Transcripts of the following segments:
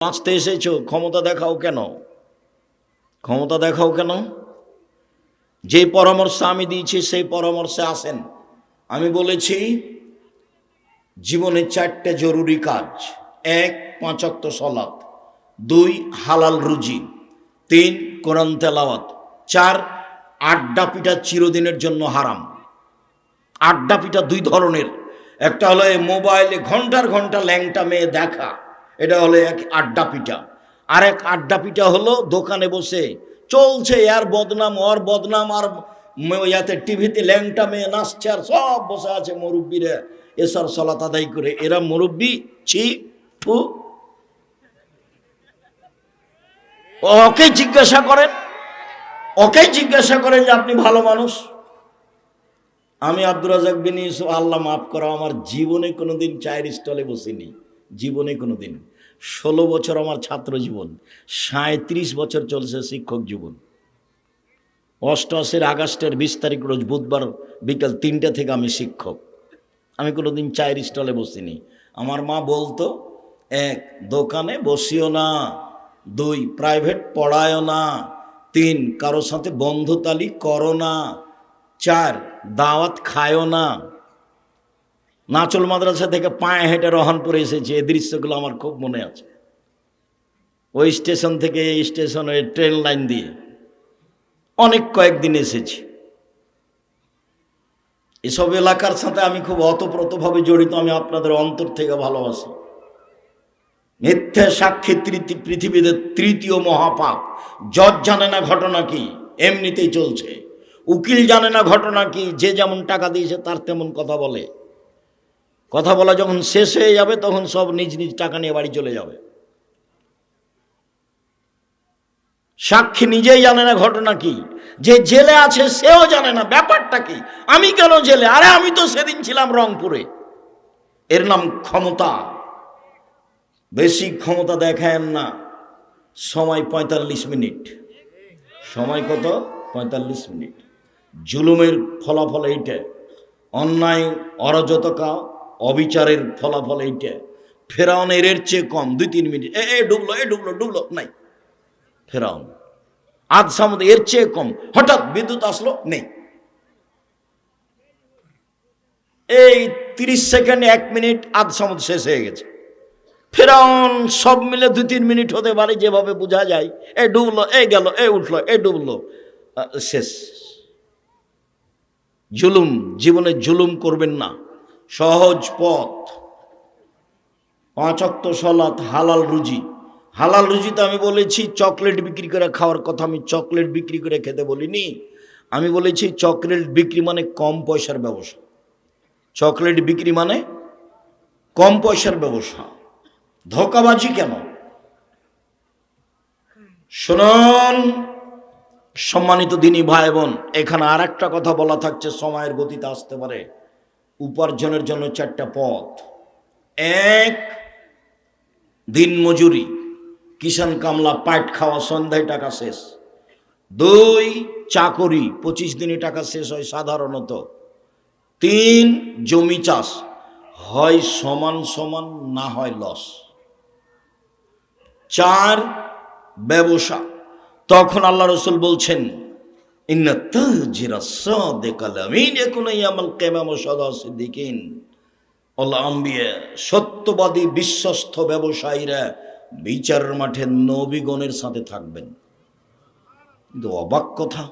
বাঁচতে এসেছো, ক্ষমতা দেখাও কেন? ক্ষমতা দেখাও কেন? যে পরামর্শ আমি দিয়েছি সেই পরামর্শে আসেন। আমি বলেছি জীবনে 4টে জরুরি কাজ: 1, 5 ওয়াক্ত সালাত; 2, হালাল রুজি; 3, কোরআন তেলাওয়াত; 4, আড্ডা পিটা চিরদিনের জন্য হারাম। আড্ডা পিটা দুই ধরনের, একটা হলো এই মোবাইলে ঘন্টার ঘন্টা ল্যাংটা মেয়ে দেখা, এটা হলো এক আড্ডা পিটা। আর এক আড্ডা পিটা হলো দোকানে বসে চলছে এর বদনাম ওর বদনাম, আর ইয়াতে টিভিতে ল্যাংটা মেয়ে নাচছে আর সব বসে আছে মুরব্বীরা এসার সলাত আদায় করে। এরা মুরব্বী? ছি, ফু। ওকে জিজ্ঞাসা করেন, ওকে জিজ্ঞাসা করেন যে আপনি ভালো মানুষ। আমি আব্দুর রাজাক বিন ইউসুফ, আল্লাহ মাফ করা, আমার জীবনে কোনোদিন চায়ের স্টলে বসিনি, জীবনে কোনোদিন। 16 বছর আমার ছাত্র জীবন, 37 বছর চলছে শিক্ষক জীবন। 88 আগস্টের 20 তারিখ রোজ বুধবার বিকাল 3টা থেকে আমি শিক্ষক। আমি কোনোদিন চায়ের স্টলে বসিনি। আমার মা বলতো, 1, দোকানে বসিও না; 2, প্রাইভেট পড়ায়ও না; 3, কারোর সাথে বন্ধুতালি করো না; 4, দাওয়াত খায়ও না। নাচল মাদ্রাসা থেকে পায়ে হেঁটে রহনপুরে এসেছি, এই দৃশ্যগুলো আমার খুব মনে আছে। ওই স্টেশন থেকে এই স্টেশনে ট্রেন লাইন দিয়ে অনেক কয়েকদিন এসেছি। এসব এলাকার সাথে আমি খুব অতপ্রতভাবে জড়িত। আমি আপনাদের অন্তর থেকে ভালোবাসি। মিথ্যে সাক্ষী পৃথিবীতে 3য় মহাপাপ। জজ জানে না ঘটনা কি, এমনিতেই চলছে। উকিল জানে না ঘটনা কি, যে যেমন টাকা দিয়েছে তার তেমন কথা বলে। কথা বলা যখন শেষ হয়ে যাবে তখন সব নিজ নিজ টাকা নিয়ে বাড়ি চলে যাবে। সাক্ষী নিজেই জানে না ঘটনা কি, যে জেলে আছে সেও জানে না ব্যাপারটা কি। আমি কেন জেলে? আরে আমি তো সেদিন ছিলাম রংপুরে। এর নাম ক্ষমতা। বেশি ক্ষমতা দেখায়েন না। সময় 45 মিনিট। সময় কত? 45 মিনিট। জুলুমের ফলাফল এইটা, অন্যায় অরাজকতা অবিচারের ফলাফল এইটা। ফেরাউনের এর চেয়ে কম 2-3 মিনিট, ডুবলো ডুবলো নাই। ফেরাউন আধ সামুদ্র এর চেয়ে কম, হঠাৎ বিদ্যুৎ আসলো, নেই। এই 30 সেকেন্ড 1 মিনিট আধ সামুদ্র শেষ হয়ে গেছে। ফেরাউন সব মিলে 2-3 মিনিট হতে পারে, যেভাবে বোঝা যায়। ডুবলো, গেল, উঠলো, ডুবলো, শেষ। জুলুম, জীবনে জুলুম করবেন না। সহজ পথ, 5 ওয়াক্ত সালাত, হালাল রুজি। হালাল রুজিতে আমি বলেছি চকলেট বিক্রি করে খাওয়ার কথা। আমি চকলেট বিক্রি করে খেতে বলিনি। আমি বলেছি চকলেট বিক্রি মানে কম পয়সার ব্যবসা। চকলেট বিক্রি মানে কম পয়সার ব্যবসা। ধোঁকাবাজি কেন? শুনুন সম্মানিত দিনী ভাই বোন, এখানে আর একটা কথা বলা থাকছে, সময়ের গতিতে আসতে পারে। উপার্জনের জন্য 4টা পথ: 1, দিন মজুরি, কিষান কামলা, পাট খাওয়া, সন্ধ্যায় টাকা শেষ। 2, চাকরি, 25 দিনে টাকা শেষ হয় সাধারণত। 3, জমি চাষ, হয় সমান সমান না হয় লস। 4, ব্যবসা। তখন আল্লাহ রসুল বলছেন, ইন্না তাজিরা সাদিকাল আমিন ইয়াকুনু ইয়াউমাল কিয়ামাহ সাদা সিদ্দিকিন। আল্লাহ আম্বিয়া, সত্যবাদী বিশ্বস্ত ব্যবসায়ীরা বিচারের মাঠে নবীগণের সাথে থাকবেন। কিন্তু অবাক কথা,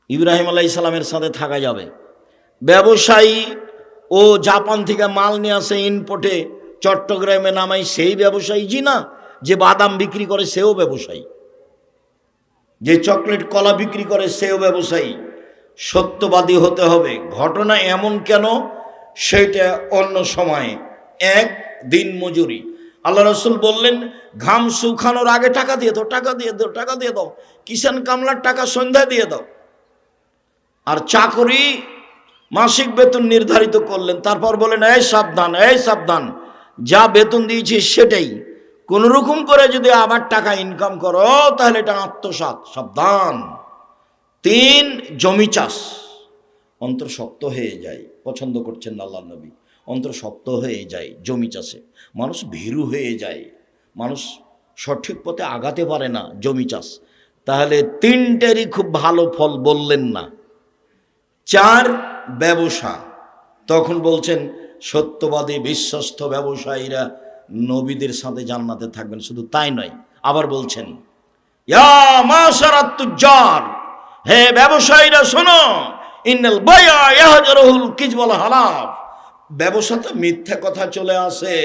ইব্রাহিম আলাইহিস সালামের সাথে থাকা যাবে। ব্যবসায়ী ও জাপান থেকে মাল নিয়ে আসে ইনপোর্টে, চট্টগ্রামে নামাই, সেই ব্যবসায়ী? জি না। যে বাদাম বিক্রি করে সেও ব্যবসায়ী, যে চকলেট কলা বিক্রি করে সেও ব্যবসায়ী। সত্যবাদী হতে হবে। ঘটনা এমন কেন সেটা অন্য সময়ে। 1, দিন মজুরি। আল্লাহ রসুল বললেন, ঘাম শুকানোর আগে টাকা দিয়ে দাও, টাকা দিয়ে দাও, টাকা দিয়ে দাও। কিষান কামলার টাকা সন্ধ্যায় দিয়ে দাও। আর চাকরি, মাসিক বেতন নির্ধারিত করলেন, তারপর বলেন, এই সাবধান, এই সাবধান, যা বেতন দিয়েছিস সেটাই। কোন রকম করে যদি আবার টাকা ইনকাম করো তাহলে এটা আত্মসাৎ, সাবধান। 3, জমি চাষ। অন্তর শক্ত হয়ে যায়, পছন্দ করছেন না আল্লাহ নবী, অন্তর শক্ত হয়ে যায় জমি চাষে। মানুষ ভীরু হয়ে যায়, মানুষ সঠিক পথে আগাতে পারে না জমি চাষ। তাহলে তিনটেরই খুব ভালো ফল বললেন না। 4 ব্যবসা। তখন বলছেন সত্যবাদী বিশ্বস্ত ব্যবসায়ীরা নবীদের সাথে জান্নাতে থাকবেন। শুধু তাই নয়, আবার বলছেন ইয়া মাশারাত তুজ্জার, হে ব্যবসায়ীরা শোনো, ইন্নাল বাইআ ইয়াহজারুল কিযবাল হালাফ। ব্যবসাতে মিথ্যা কথা চলে আসে,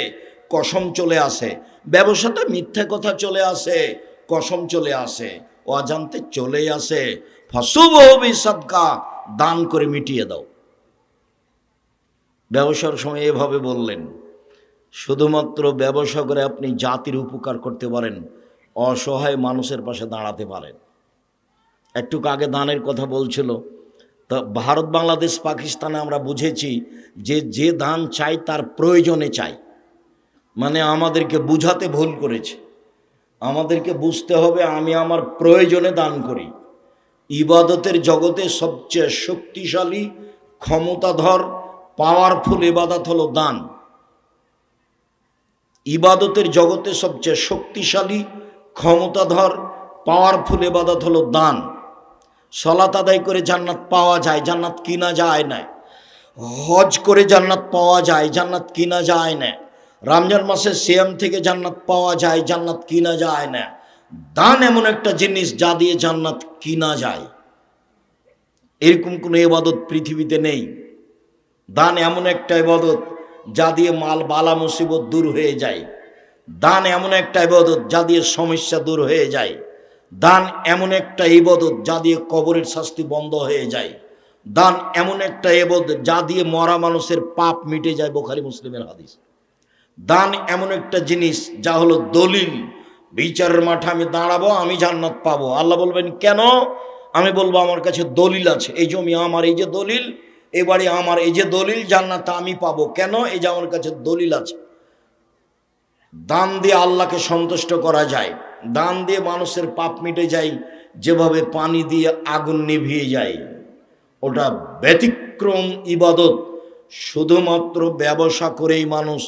কসম চলে আসে। ব্যবসাতে মিথ্যা কথা চলে আসে, কসম চলে আসে, অজান্তে চলে আসে। ফাসুবহু বিসাদকা, দান করে মিটিয়ে দাও। ব্যবসার সময় এভাবে বললেন। শুধুমাত্র ব্যবসা করে আপনি জাতির উপকার করতে পারেন, অসহায় মানুষের পাশে দাঁড়াতে পারেন। একটু আগে দানের কথা বলছিল, তা ভারত বাংলাদেশ পাকিস্তানে আমরা বুঝেছি যে যে দান চাই তার প্রয়োজনে চাই। মানে আমাদেরকে বুঝাতে ভুল করেছে। আমাদেরকে বুঝতে হবে আমি আমার প্রয়োজনে দান করি। ইবাদতের জগতে সবচেয়ে শক্তিশালী, ক্ষমতাধর, পাওয়ারফুল ইবাদত হলো দান। ইবাদতের জগতে সবচেয়ে শক্তিশালী, ক্ষমতাধর, পাওয়ারফুল ইবাদত হলো দান। সালাত আদায় করে জান্নাত পাওয়া যায়, জান্নাত কিনা যায় না। হজ করে জান্নাত পাওয়া যায়, জান্নাত কিনা যায় না। রমজান মাসে সিয়াম থেকে জান্নাত পাওয়া যায়, জান্নাত কিনা যায় না। দান এমন একটা জিনিস যা দিয়ে জান্নাত কিনা যায়। এরকম কোনো ইবাদত পৃথিবীতে নেই। দান এমন একটা ইবাদত যা দিয়ে মাল বালা মুসিবত দূর হয়ে যায়। দান এমন একটা ইবাদত যা দিয়ে সমস্যা দূর হয়ে যায়। দান এমন একটা ইবাদত যা দিয়ে কবরের শাস্তি বন্ধ হয়ে যায়। দান এমন একটা ইবাদত যা দিয়ে মরা মানুষের পাপ মিটে যায়, বুখারী মুসলিমের হাদিস। দান এমন একটা জিনিস যা হলো দলিল, বিচারের মাঠে আমি দাঁড়াবো, আমি জান্নাত পাবো। আল্লাহ বলবেন কেন? আমি বলবো আমার কাছে দলিল আছে, এই জমি আমার, এই যে দলিল, এই বাড়ি আমার, এই যে দলিল, জান্নাত আমি পাবো। কেন? এই যে আমার কাছে দলিল আছে। দান দিয়ে আল্লাহকে সন্তুষ্ট করা যায়, দান দিয়ে মানুষের পাপ মিটে যায়, যেভাবে পানি দিয়ে আগুন নিভিয়ে যায়। ওটা ব্যতিক্রম ইবাদত। শুধুমাত্র ব্যবসা করেই মানুষ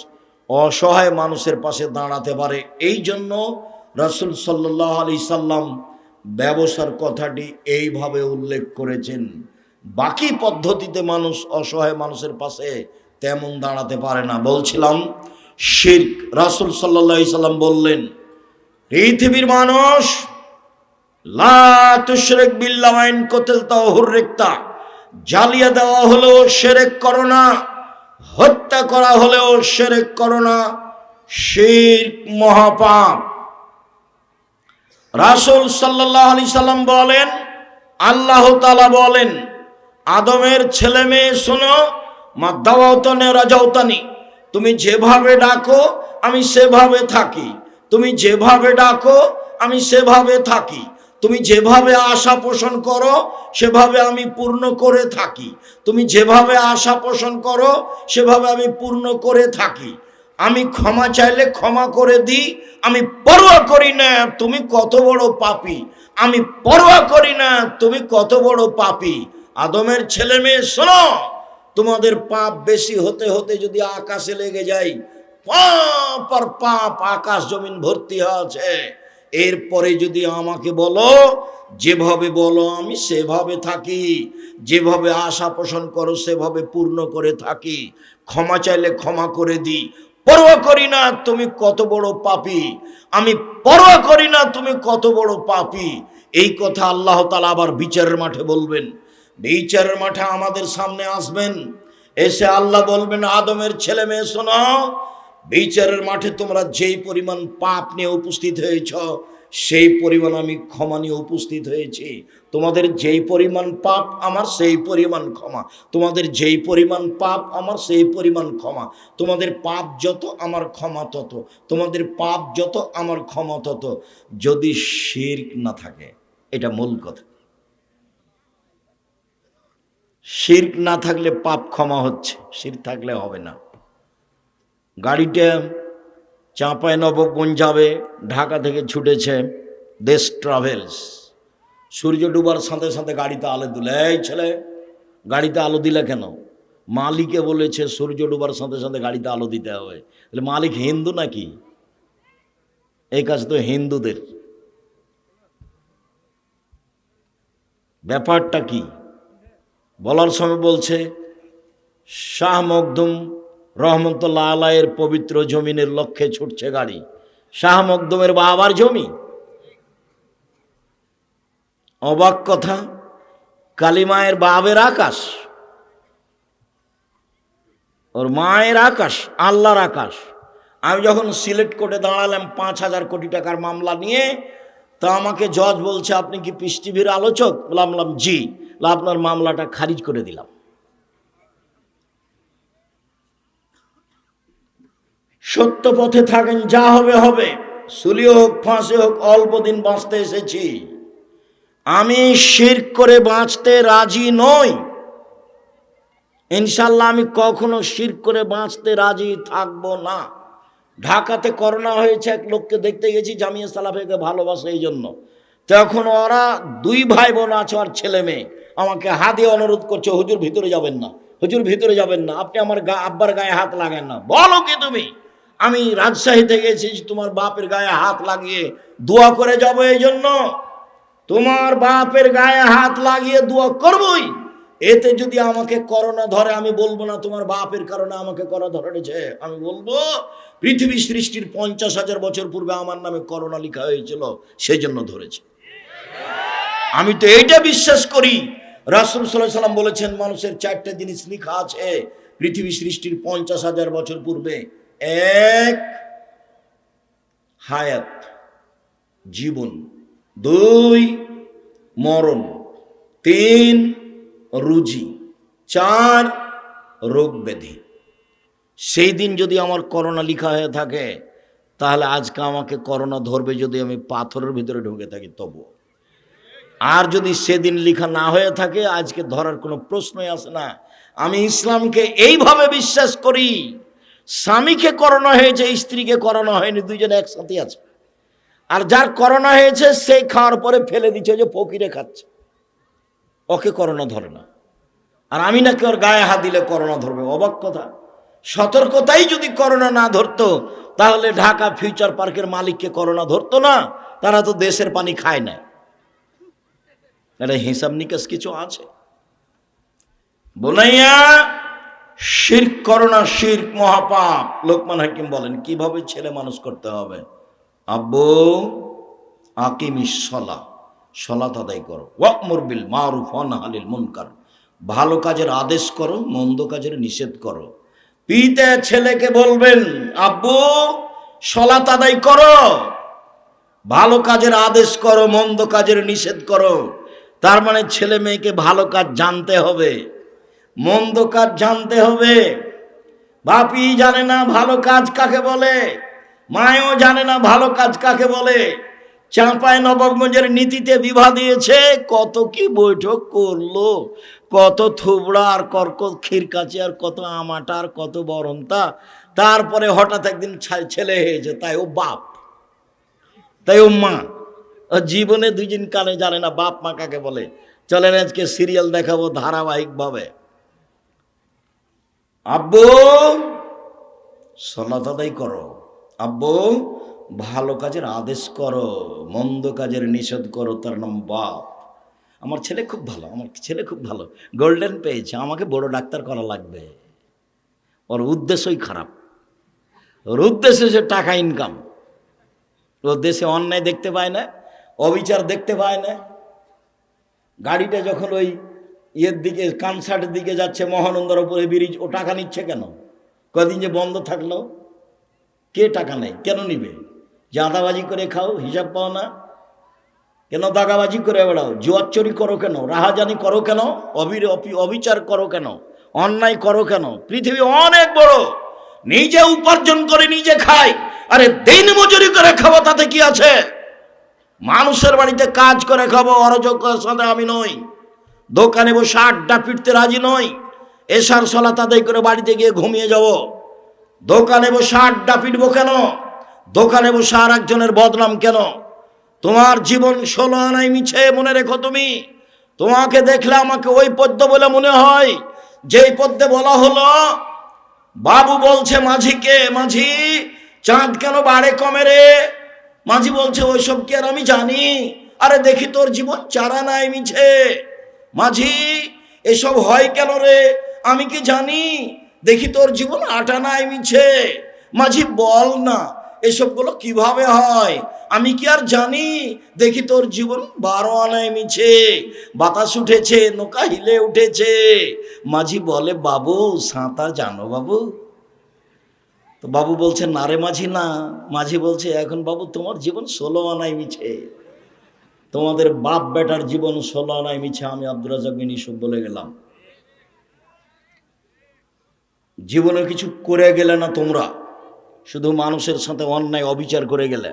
অসহায় মানুষের পাশে দাঁড়াতে পারে। এই জন্য রাসূল সাল্লাল্লাহু আলাইহি সাল্লাম ব্যবসার কথাটি এইভাবে উল্লেখ করেছেন। বাকি পদ্ধতিতে মানুষ অসহায় মানুষের পাশে তেমন দাঁড়াতে পারে না। বলছিলাম শিরক। রাসূল সাল্লাল্লাহু আলাইহি সাল্লাম বললেন, পৃথিবীর মানুষ লা তুশরিক বিল্লাহ ওয়া ইন কুতিলতা হুররিকতা, জ্বালিয়ে দেওয়া হলেও শিরক করো না, হত্যা করা হলেও শিরক করো না, শিরক মহাপাপ। রাসূল সাল্লাল্লাহু আলাইহি সাল্লাম বলেন, আল্লাহ তাআলা বলেন, আদমের ছেলে মেয়ে শোনো, মা দাওয়াতনে রাজাউতানি, তুমি যেভাবে ডাকো আমি সেভাবে থাকি। তুমি যেভাবে ডাকো আমি সেভাবে থাকি। তুমি যেভাবে আশা পোষণ করো সেভাবে আমি পূর্ণ করে থাকি। তুমি যেভাবে আশা পোষণ করো সেভাবে আমি পূর্ণ করে থাকি। আমি ক্ষমা চাইলে ক্ষমা করে দিই। আমি পরোয়া করি না তুমি কত বড় পাপী। আমি পরোয়া করি না তুমি কত বড় পাপী। আদমের ছেলে মেয়ে শোনো, তোমাদের পাপ বেশি হতে হতে যদি আকাশে লেগে যায়, পাপ আর পাপ, আকাশ জমিন ভর্তি আছে। এরপরে যদি আমাকে বলো, যেভাবে বলো আমি সেভাবে থাকি। যেভাবে আশা পোষণ করো সেভাবে পূর্ণ করে থাকি। ক্ষমা চাইলে ক্ষমা করে দিই। পরোয়া করি না তুমি কত বড় পাপী। আমি পরোয়া করি না তুমি কত বড় পাপী। এই কথা আল্লাহ তাআলা আবার বিচারের মাঠে বলবেন। বিচারের মাঠে আমাদের সামনে আসবেন, এসে আল্লাহ বলবেন, আদমের ছেলে মেয়ে শোনো, বিচারের মাঠে তোমরা যেই পরিমাণ পাপ নিয়ে উপস্থিত হয়েছ সেই পরিমাণ আমি ক্ষমা নিয়ে উপস্থিত হয়েছি। তোমাদের যেই পরিমাণ পাপ আমার সেই পরিমাণ ক্ষমা। তোমাদের যেই পরিমাণ পাপ আমার সেই পরিমাণ ক্ষমা। তোমাদের পাপ যত আমার ক্ষমা তত। তোমাদের পাপ যত আমার ক্ষমা তত। যদি শিরক না থাকে, এটা মূল কথা। শিরক না থাকলে পাপ ক্ষমা হচ্ছে, শিরক থাকলে হবে না। গাড়িটা চাঁপাইনবাবগঞ্জ যাবে, ঢাকা থেকে ছুটেছে দেশ ট্রাভেলস। সূর্য ডুবার সাথে সাথে গাড়িতে আলো দিলে, এই ছেলে গাড়িতে আলো দিলে কেন? মালিকে বলেছে সূর্য ডুবার সাথে সাথে গাড়িতে আলো দিতে হবে। তাহলে মালিক হিন্দু নাকি? এই কাজ তো হিন্দুদের। ব্যাপারটা কি বলার সময় বলছে, শাহ মখদুম রহমতুল্লাহ আলাইয়ের পবিত্র জমিনের লক্ষ্যে ছুটছে গাড়ি। শাহ মখদুমের বাবার জমি। অবাক কথা, কালিমায়ের বাবের আকাশ, ওর মায়ের আকাশ, আল্লাহর আকাশ। আমি যখন সিলেট কোর্টে দাঁড়ালাম 5,000 কোটি টাকার মামলা নিয়ে, তা আমাকে জজ বলছে, আপনি কি পিস টিভির আলোচক? বললাম জি। আপনার মামলাটা খারিজ করে দিলাম। সত্য পথে থাকেন, যা হবে হবে, সুলি হোক ফাঁসি হোক, অল্প দিন বাঁচতে এসেছি। আমি শিরক করে বাঁচতে রাজি নই। ইনশাল্লাহ আমি কখনো শিরক করে বাঁচতে রাজি থাকবো না। ঢাকাতে করোনা হয়েছে, এক লোককে দেখতে গেছি, জামিয়া সালাফিকে ভালোবাসে এই জন্য। তখন ওরা 2 ভাই বোন আছে আর ছেলে মেয়ে, আমাকে হাত দিয়ে অনুরোধ করছে, হুজুর ভিতরে যাবেন না, হুজুর ভিতরে যাবেন না, আপনি আমার আব্বার গায়ে হাত লাগান না। বলো কি তুমি? আমি রাজশাহী থেকে এসেছি তোমার বাপের গায়ে হাত লাগিয়ে দোয়া করে যাবো, এই জন্য তোমার বাপের গায়ে হাত লাগিয়ে দোয়া করবই। এতে যদি আমাকে করোনা ধরে, আমি বলবো না তোমার বাপের কারণে আমাকে করোনা ধরেছে, আমি বলবো পৃথিবী সৃষ্টির 50,000 বছর পূর্বে আমার নামে করোনা লেখা হয়েছিল, সেই জন্য ধরেছে। আমি তো এইটা বিশ্বাস করি, রাসূল সাল্লাল্লাহু আলাইহি ওয়াসাল্লাম বলেছেন, মানুষের 4টা জিনিস লেখা আছে পৃথিবী সৃষ্টির 50,000 বছর পূর্বে। 1 হায়াত, জীবন, 2 মরণ, 3 রুজি, 4 রোগ ব্যাধি। সেই দিন যদি আমার করোনা লেখা হয়ে থাকে, তাহলে আজকে আমাকে করোনা ধরবে যদি আমি পাথরের ভিতরে ঢুকে থাকি তবু। আর যদি সেদিন লেখা না হয়ে থাকে, আজকে ধরার কোনো প্রশ্নই আসে না। আমি ইসলামকে এইভাবে বিশ্বাস করি, স্বামীকে করোনা হয়েছে, স্ত্রীকে করোনা হয়নি, দুইজন একসাথে আছে। আর যার করোনা হয়েছে সে খাওয়ার পরে ফেলে দিচ্ছে, যে ফকিরে খাচ্ছে, ওকে করোনা ধরে না। আর আমি নাকি ওর গায়ে হাত দিলে করোনা ধরবে। অবাক কথা। সতর্কতাই যদি করোনা না ধরতো, তাহলে ঢাকা ফিউচার পার্কের মালিককে করোনা ধরতো না। তারা তো দেশের পানি খায় না। এটা হিসাব নিকাশ কিছু আছে। বোনাইয়া, শিরক করোনা, শিরক মহাপাপ। লোকমান হাকিম বলেন কিভাবে ছেলে মানুষ করতে হবে। আব্বু আকিমিস সালাহ, সালাত আদায় করো, ওয়া'মুর বিল মারুফ ওয়া নাহি আনিল মুনকার, ভালো কাজের আদেশ করো, মন্দ কাজের নিষেধ করো। পিতা ছেলেকে বলবেন, আব্বু সালাত আদায় করো, ভালো কাজের আদেশ করো, মন্দ কাজের নিষেধ করো। তার মানে ছেলে মেয়েকে ভালো কাজ জানতে হবে, মন্দ কাজ জানতে হবে। বাপি জানে না ভালো কাজ কাকে বলে, মায়ও জানে না ভালো কাজ কাকে বলে। চাঁপায় নবাবগঞ্জের নীতিতে বিবাহ দিয়েছে, কত কি বৈঠক করলো, কত থুবড়া আর কর্কট ক্ষীরকাচি আর কত আমাটা আর কত বরন্তা। তারপরে হঠাৎ একদিন ছেলে হয়েছে, তাই ও বাপ, তাই ও মা। জীবনে 2 দিন কানে জানে না বাপ মা কাকে বলে। চলেন আজকে সিরিয়াল দেখাবো ধারাবাহিকভাবে। আব্বু সালাত আদায় করো, আব্বু ভালো কাজের আদেশ করো, মন্দ কাজের নিষেধ করো। তার নাম বাপ। আমার ছেলে খুব ভালো, আমার ছেলে খুব ভালো, গোল্ডেন পেয়েছে, আমাকে বড় ডাক্তার করা লাগবে। ওর উদ্দেশ্যই খারাপ, ওর উদ্দেশ্য হচ্ছে টাকা ইনকাম। ও দেশে অন্যায় দেখতে পায় না, অবিচার দেখতে পায় না। গাড়িটা যখন ওই ইয়ের দিকে, কানসার্টের দিকে যাচ্ছে, মহানন্দার উপরে ব্রিজ, ও টাকা নিচ্ছে কেন? কদিন যে বন্ধ থাকলো, কে টাকা নেই? কেন নিবে? চাঁদাবাজি করে খাও, হিসাব পাও না কেন? দাগাবাজি করে বেড়াও, জুয়ার চুরি করো কেন? রাহাজানি করো কেন? অবিচার করো কেন? অন্যায় করো কেন? পৃথিবী অনেক বড়, নিজে উপার্জন করে নিজে খায়। আরে দিন মজুরি করে খাবো, তাতে কি আছে? মানুষের বাড়িতে কাজ করে খাবো, অরাজকতার সাথে আমি নই। দোকানে বসে আড্ডা পিটতে রাজি নই। এশার সালাত আদায় করে বাড়িতে গিয়ে ঘুমিয়ে যাব। দোকানে বসে আড্ডা পিটবো কেন? দোকানে বসে আর একজনের বদনাম কেন? তোমার জীবন 16 আনাই মিছে, মনে রেখো। তুমি, তোমাকে দেখলে আমাকে ওই পদ্ম বলে মনে হয়, যেই পদ্যে বলা হলো, বাবু বলছে মাঝিকে, মাঝি চাঁদ কেন বাড়ে কমে রে? মাঝি বলছে ওইসব কি আর আমি জানি? আরে দেখি তোর জীবন চারা নাই মিছে। মাঝি এসব হয় কেন রে? আমি কি জানি? দেখি তোর জীবন আটা নাই মিছে। মাঝি বল না এসবগুলো কিভাবে হয়? আমি কি আর জানি? দেখি তোর জীবন 12 আনায় মিছে। বাতাস উঠেছে, নৌকা হিলে উঠেছে। মাঝি বলে বাবু সাঁতার জানো বাবু? তো বাবু বলছে না রে মাঝি না। মাঝি বলছে এখন বাবু তোমার জীবন 16 আনায় মিছে, তোমাদের বাপ বেটার জীবন 16 আনায় মিছে। আমি আব্দুর রাজ্জাক বিন ইউসুফ বলে গেলাম, জীবনে কিছু করে গেলে না তোমরা, শুধু মানুষের সাথে অন্যায় অবিচার করে গেলে।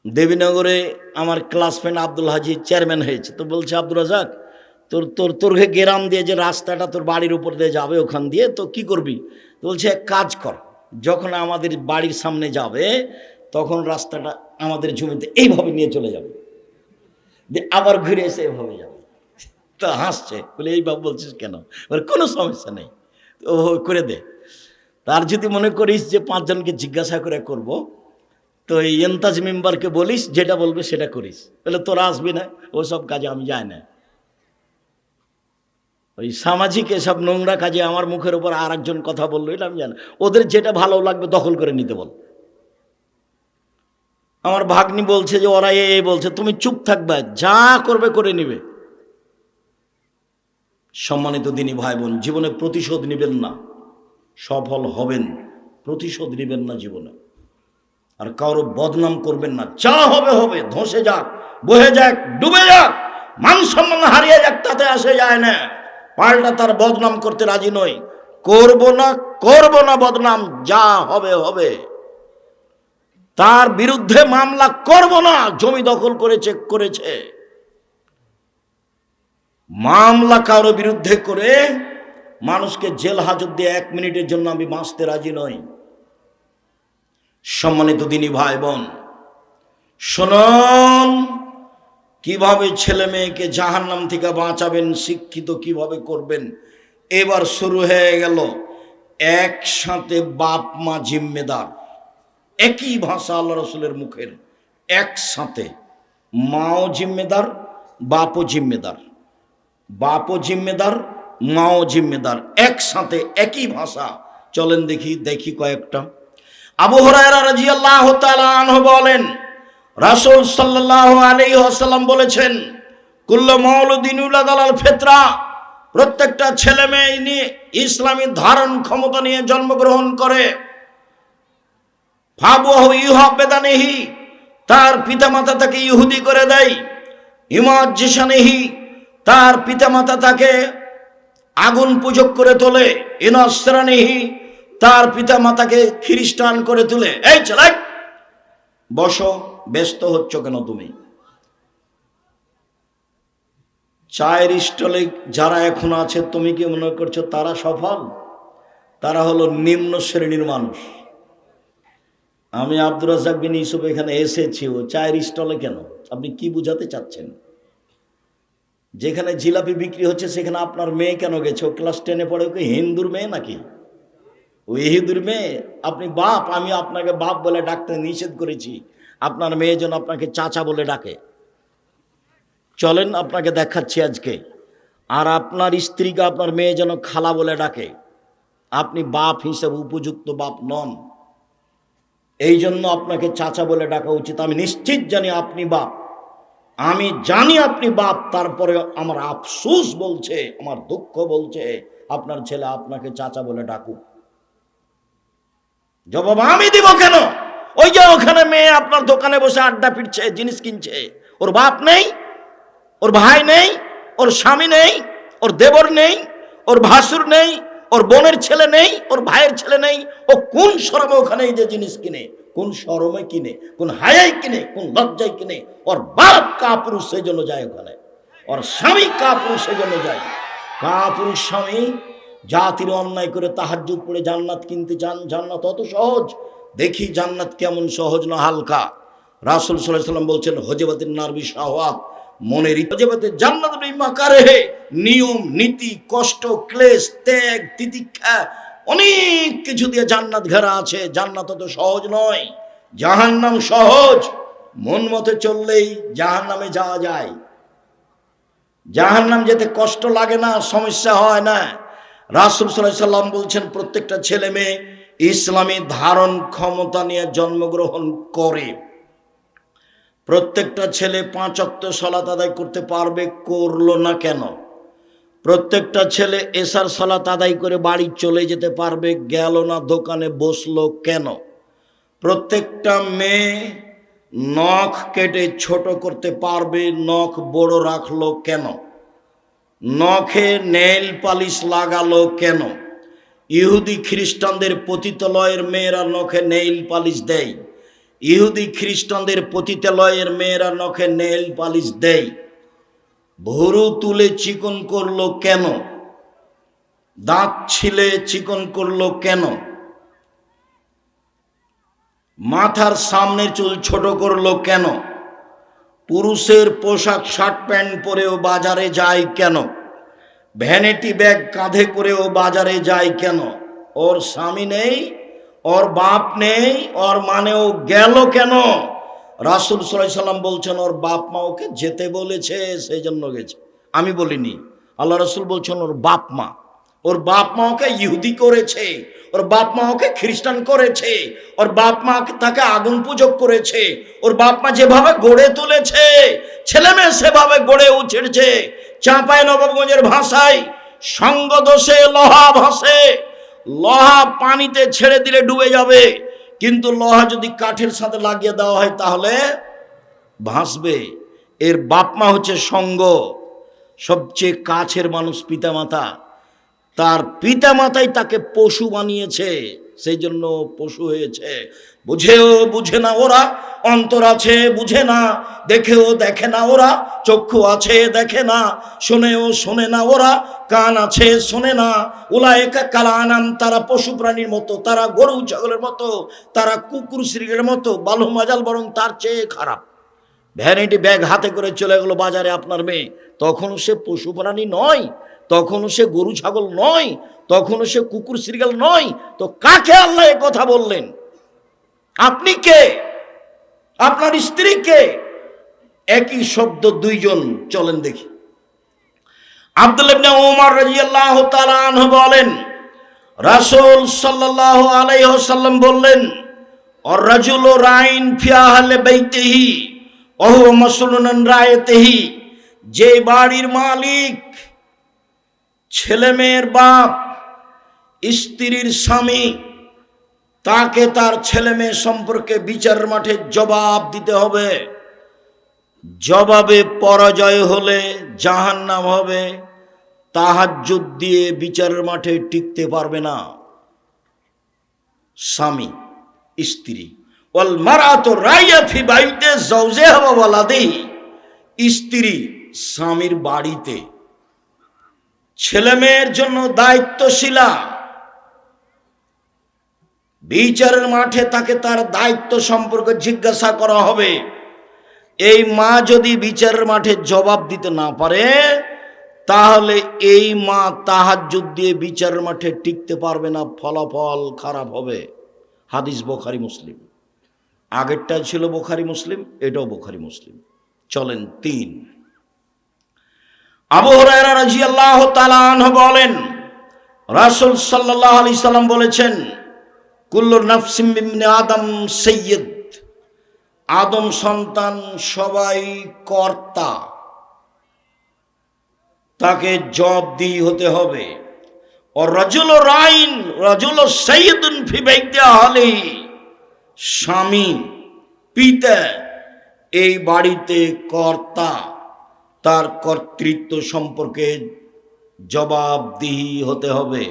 দেবীনগরে আমার ক্লাস ফ্রেন্ড আব্দুল হাজি চেয়ারম্যান হয়েছে, তো বলছে আব্দুর রাজ্জাক তোর তোর তোর গ্রাম দিয়ে যে রাস্তাটা তোর বাড়ির উপর দিয়ে যাবে ওখান দিয়ে তো কি করবি? তো বলছে এক কাজ কর, যখন আমাদের বাড়ির সামনে যাবে তখন রাস্তাটা আমাদের জমিতে এইভাবে নিয়ে চলে যাবে, দিয়ে আবার ঘুরে এসে এভাবে যাবে। তো হাসছে, বলে এইভাবে বলছিস কেন? বলে কোনো সমস্যা নেই, ও করে দে। তার যদি মনে করিস যে 5 জনকে জিজ্ঞাসা করে করব, তো এই এন্তাজ মেম্বারকে বলিস যেটা বলবে সেটা করিস। বলে তোরা আসবি না, ওসব কাজে আমি যাই না। ওই সামাজিক এসব নোংরা কাজে আমার মুখের উপর আর একজন কথা বললো, এটা আমি জানি। ওদের যেটা ভালো লাগবে দখল করে নিতে বল। আমার ভাগ্নি বলছে যে ওরা এই বলছে, তুমি চুপ থাকবে, যা করবে করে নিবে। সম্মানিত দিনী ভাই বোন, জীবনে প্রতিশোধ নেবেন না, সফল হবেন। প্রতিশোধ নেবেন না জীবনে, আর কারো বদনাম করবেন না। যা হবে হবে, ধসে যাক, বহে যাক, ডুবে যাক, মান সম্মান হারিয়ে যাক, তাতে আসে যায় না। পাল্টা তার বদনাম করতে রাজি নই, করব না বদনাম, যা হবে হবে। তার বিরুদ্ধে মামলা করব না, জমি দখল করেছে। মামলা কারো বিরুদ্ধে করে মানুষকে জেল হাজত দিয়ে 1 মিনিটের জন্য আমি বাঁচতে রাজি নই। সম্মানিত দিনী ভাই বোন, শুনুন, কিভাবে ছেলে মেয়েকে জাহান্নাম থেকে বাঁচাবেন, শিক্ষিত কিভাবে করবেন। এবার শুরু হয়ে গেল, একসাথে বাপ মা জিম্মেদার। একই ভাষা আল্লাহ রসুলের মুখের, একসাথে মাও জিম্মেদার, বাপও জিম্মেদার, বাপও জিম্মেদার, মাও জিম্মেদার, একসাথে একই ভাষা। চলেন দেখি কয়েকটা। আবু হুরায়রা রাদিয়াল্লাহু তাআলা আনহু বলেন, রাসূল সাল্লাল্লাহু আলাইহি ওয়াসাল্লাম বলেছেন, কুল্লু মাউলুদিন ইউলাদু আলাল ফিতরা, প্রত্যেকটা ছেলে মেয়ে নিয়ে ইসলামী ধারণ ক্ষমতা নিয়ে জন্মগ্রহণ করে। ফাবুহু ইউহাবেদানিহি, তার পিতামাতা তাকে ইহুদি করে দেয়। ইমাজ্জিসানিহি, তার পিতামাতা তাকে আগুন পূজক করে তোলে। ইনাসরানিহি, তার পিতামাতাকে খ্রিস্টান করে তোলে। এই ছেলে বসো, ব্যস্ত হচ্ছ কেন তুমি? চায়ের স্টলে যারা এখন আছে, তুমি কি মনে করছো তারা সফল? তারা হলো নিম্ন শ্রেণীর মানুষ। আমি আব্দুর রাজ্জাক বিন ইউসুফ এখানে এসেছি, ও চায়ের স্টলে কেন? আপনি কি বুঝাতে চাচ্ছেন? যেখানে জিলাপি বিক্রি হচ্ছে সেখানে আপনার মেয়ে কেন গেছে? ও ক্লাস 10-এ পড়ে, ওকে হিন্দুর মেয়ে নাকি? ও ইহুদির মেয়ে? আপনি বাপ, আমি আপনাকে বাপ বলে ডাকতে নিষেধ করেছি, আপনার মেয়ে যেন আপনাকে চাচা বলে ডাকে। চলেন আপনাকে দেখাচ্ছি আজকে। আর আপনার স্ত্রীকে আপনার মেয়ে যেন খালা বলে ডাকে। আপনি বাপ হিসেবে উপযুক্ত বাপ নন, এই জন্য আপনাকে চাচা বলে ডাকা উচিত। আমি নিশ্চিত জানি আপনি বাপ, আমি জানি আপনি বাপ, তারপরে আমার আফসোস বলছে, আমার দুঃখ বলছে আপনার ছেলে আপনাকে চাচা বলে ডাকুক। জবাব আমি দিব কেন? ওই যে ওখানে মেয়ে আপনার দোকানে বসে আড্ডা পিটছে, জিনিস কিনছে, ওর বাপ নেই, ওর ভাই নেই, ওর স্বামী নেই, ওর দেবর নেই, ওর ভাসুর নেই, ওর বোনের ছেলে নেই, ওর ভাইয়ের ছেলে নেই। ও কোন শরমে ওখানে এই যে জিনিস কিনে? কোন শরমে কিনে? কোন হায়ায় কিনে? কোন লজ্জায় কিনে? ওর বাপ কাপুরুষ, সেই জন্য যায় ওখানে। ওর স্বামী কাপুরুষ, সেই জন্য যায়। কাপুরুষ স্বামী জাতির অন্যায় করে তাহাজ্জুদ পড়ে জান্নাত কিনতে চান। জান্নাত অত সহজ? দেখি জান্নাত কেমন সহজ না হালকা। রাসূল সাল্লাল্লাহু আলাইহি ওয়াসাল্লাম বলছেন, হজবাতিন নার বিশাওয়াত, মনের ইচ্ছাতে জান্নাত মাকারে, নিয়ম নীতি কষ্ট ক্লেশ ত্যাগ তিতিক্ষা অনেক কিছু দিয়ে জান্নাত ঘেরা আছে। জান্নাত তো সহজ নয়, জাহান্নাম সহজ। মন মতো চললেই জাহান্নামে যাওয়া যায়। জাহান্নাম যেতে কষ্ট লাগে না, সমস্যা হয় না। রাসূল সাল্লাল্লাহু আলাইহি সাল্লাম বলছেন প্রত্যেকটা ছেলে মেয়ে ইসলামী ধারণ ক্ষমতা নিয়ে জন্মগ্রহণ করে। প্রত্যেকটা ছেলে 5 ওয়াক্ত সালাত আদায় করতে পারবে, করলো না কেন? প্রত্যেকটা ছেলে এশার সালাত আদায় করে বাড়ি চলে যেতে পারবে, গেল না দোকানে বসলো কেন? প্রত্যেকটা মেয়ে নখ কেটে ছোট করতে পারবে, নখ বড় রাখলো কেন? নখে নেইল পালিশ লাগালো কেন? ইহুদি খ্রিস্টানদের পতিতালয়ের মেয়েরা নখে নেইল পালিশ দেয়, ইহুদি খ্রিস্টানদের পতিতালয়ের মেয়েরা নখে নেইল পালিশ দেয়। ভুরু তুলে চিকন করলো কেন? দাঁত ছিলে চিকন করলো কেন? মাথার সামনের চুল ছোট করলো কেন? পুরুষের পোশাক শার্ট প্যান্ট পরেও বাজারে যায় কেন? ভ্যানিটি ব্যাগ কাঁধে করেও বাজারে যায় কেন? ওর স্বামী নেই, ওর বাপ নেই, ওর মানেও গেল কেন? রাসূল সাল্লাল্লাহু আলাইহি সাল্লাম বলছেন ওর বাপ মা ওকে যেতে বলেছে সেই জন্য গেছে। আমি বলিনি, আল্লাহ রাসূল বলছেন ওর বাপ মা। ওর বাপ মা ওকে ইহুদি করেছে, ওর বাপ মা ওকে খ্রিস্টান করেছে, ওর বাপ মা তাকে আগুন পূজক করেছে। ওর বাপ মা যেভাবে গড়ে তুলেছে ছেলে মেয়ে সেভাবে গড়ে উঠেছে। চাঁপাই নবাবগঞ্জের ভাষায় সঙ্গ দোষে লোহা ভাসে। লোহা পানিতে ছেড়ে দিলে ডুবে যাবে, কিন্তু লোহা যদি কাঠের সাথে লাগিয়ে দেওয়া হয় তাহলে ভাসবে। এর বাপ মা হচ্ছে সঙ্গ। সবচেয়ে কাছের মানুষ পিতামাতা, তার পিতামাতাই তাকে পশু বানিয়েছে, সেই জন্য পশু হয়েছে। বুঝেও বুঝে না ওরা, অন্তর আছে বুঝে না, দেখেও দেখে না ওরা, চক্ষু আছে দেখে না, শোনেও শোনে না ওরা, কান আছে শোনে না। উলায়েকা কাল আনাম, তারা পশু প্রাণীর মতো, তারা গরু ছাগলের মতো, তারা কুকুর শ্রীগের মতো, বালু মাজাল বরং তার চেয়ে খারাপ। ভ্যানিটি ব্যাগ হাতে করে চলে গেল বাজারে আপনার মেয়ে, তখন সে পশু প্রাণী নয়, তখনও সে গরু ছাগল নয়, তখনও সে কুকুর শ্রীগাল নয়। তো কাকে আল্লাহ এ কথা বললেন? আপনি কে? আপনার স্ত্রী কে? একই শব্দ দুইজন। চলেন দেখি। আব্দুল্লাহ ইবনে ওমর রাদিয়াল্লাহু তাআলা আনহু বলেন রাসূল সাল্লাল্লাহু আলাইহি ওয়াসাল্লাম বললেন আর রাজুলু রাইন ফি আহলি বাইতিহি ওয়া হুয়া মাসউলুন রায়াতিহি, যে বাড়ির মালিক, ছেলে মেয়ের বাপ, স্ত্রীর স্বামী, তাকে তার ছেলে মেয়ে সম্পর্কে বিচারের মাঠে জবাব দিতে হবে। জবাবে পরাজয় হলে জাহান্নাম হবে, তাহাজ্জুদ দিয়ে বিচারের মাঠে টিকতে পারবে না স্বামী স্ত্রী। ওয়াল মারাতু রাইয়া ফি বাইতি যাওজিহা ওয়া ওয়ালাদিহি, স্ত্রী স্বামীর বাড়িতে ছেলে মেয়ের জন্য দায়িত্বশীলা। বিচারের মাঠে তাকে তার দায়িত্ব সম্পর্কে জিজ্ঞাসা করা হবে। এই মা যদি বিচারের মাঠে জবাব দিতে না পারে তাহলে এই মা তাহাজ্জুদ দিয়ে বিচারের মাঠে টিকতে পারবে না, ফলাফল খারাপ হবে। হাদিস বুখারী মুসলিম। আগেরটা ছিল বুখারী মুসলিম, এটাও বুখারী মুসলিম। চলেন 3। আবু হুরায়রা রাদিয়াল্লাহু তাআলা আনহু বলেন রাসূল সাল্লাল্লাহু আলাইহি সাল্লাম বলেছেন কুল্লু নাফসিম মিন আদম সাইয়্যিদ, আদম সন্তান সবাই কর্তা, তাকে জবাবদিহি হতে হবে। আর রাজুলু রাইন রাজুলু সাইয়্যিদুন ফি বাইতি আহলিহি, স্বামী পিতা এই বাড়িতে কর্তা, তার কর্তৃত্ব সম্পর্কে জবাবদিহি হতে হবে।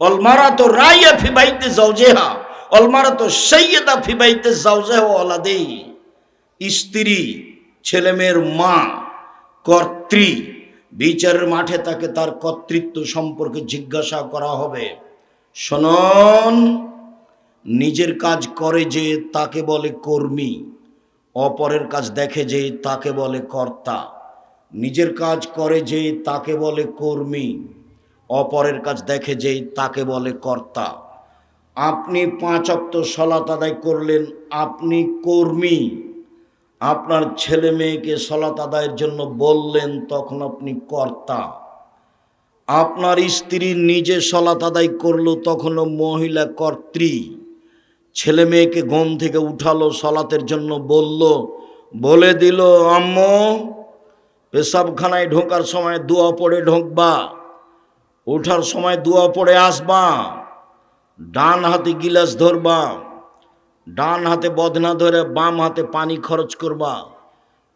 ওয়াল মারাতু রাইয়া ফি বাইতি যাওজিহা ওয়াল মারাতু সাইয়্যিদা ফি বাইতি যাওজিহা ওয়া ওয়ালাদিহি, স্ত্রী ছেলেমেয়ের মা কর্ত্রী, বিচারের মাঠে তাকে তার কর্তৃত্ব সম্পর্কে জিজ্ঞাসা করা হবে। শুনুন, নিজের কাজ করে যে তাকে বলে কর্মী, অপরের কাজ দেখে যে তাকে বলে কর্তা, নিজের কাজ করে যে তাকে বলে কর্মী, অপরের কাজ দেখে যে তাকে বলে কর্তা। আপনি 5 ওয়াক্ত সালাত আদায় করলেন, আপনি কর্মী। আপনার ছেলে মেয়েকে সালাত আদায়ের জন্য বললেন, তখন আপনি কর্তা। আপনার স্ত্রী নিজে সালাত আদায় করলো, তখনও মহিলা কর্ত্রী। ছেলে মেয়েকে ঘুম থেকে উঠালো, সালাতের জন্য বলল, বলে দিল আম্মু পেশাবখানায় ঢোকার সময় দোয়া পড়ে ঢোকবা, ওঠার সময় দোয়া পড়ে আসবা, ডান হাতে গিলাস ধরবা, ডান হাতে বদনা ধরে বাম হাতে পানি খরচ করবা,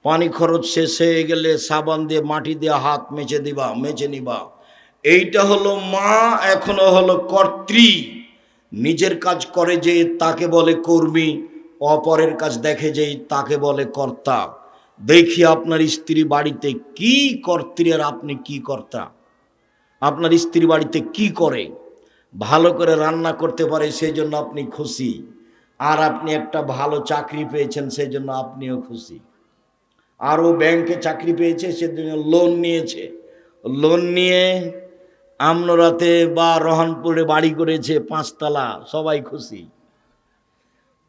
পানি খরচ শেষ হয়ে গেলে সাবান দিয়ে মাটি দিয়ে হাত মেজে নিবা। এইটা হলো মা, এখনো হলো কর্ত্রী। নিজের কাজ করে যে তাকে বলে কর্মী, অপরের কাজ দেখে যে তাকে বলে কর্তা। দেখি আপনার স্ত্রী বাড়িতে কি কর্ত্রী আর আপনি কি কর্তা। আপনার স্ত্রী বাড়িতে কি করে? ভালো করে রান্না করতে পারে, সেই জন্য আপনি খুশি। আর আপনি একটা ভালো চাকরি পেয়েছেন, সেই জন্য আপনিও খুশি। আর ও ব্যাংকে চাকরি পেয়েছে, সেজন্য লোন নিয়েছে, লোন নিয়ে আমনরাতে বা রহনপুরে বাড়ি করেছে 5 তলা, সবাই খুশি।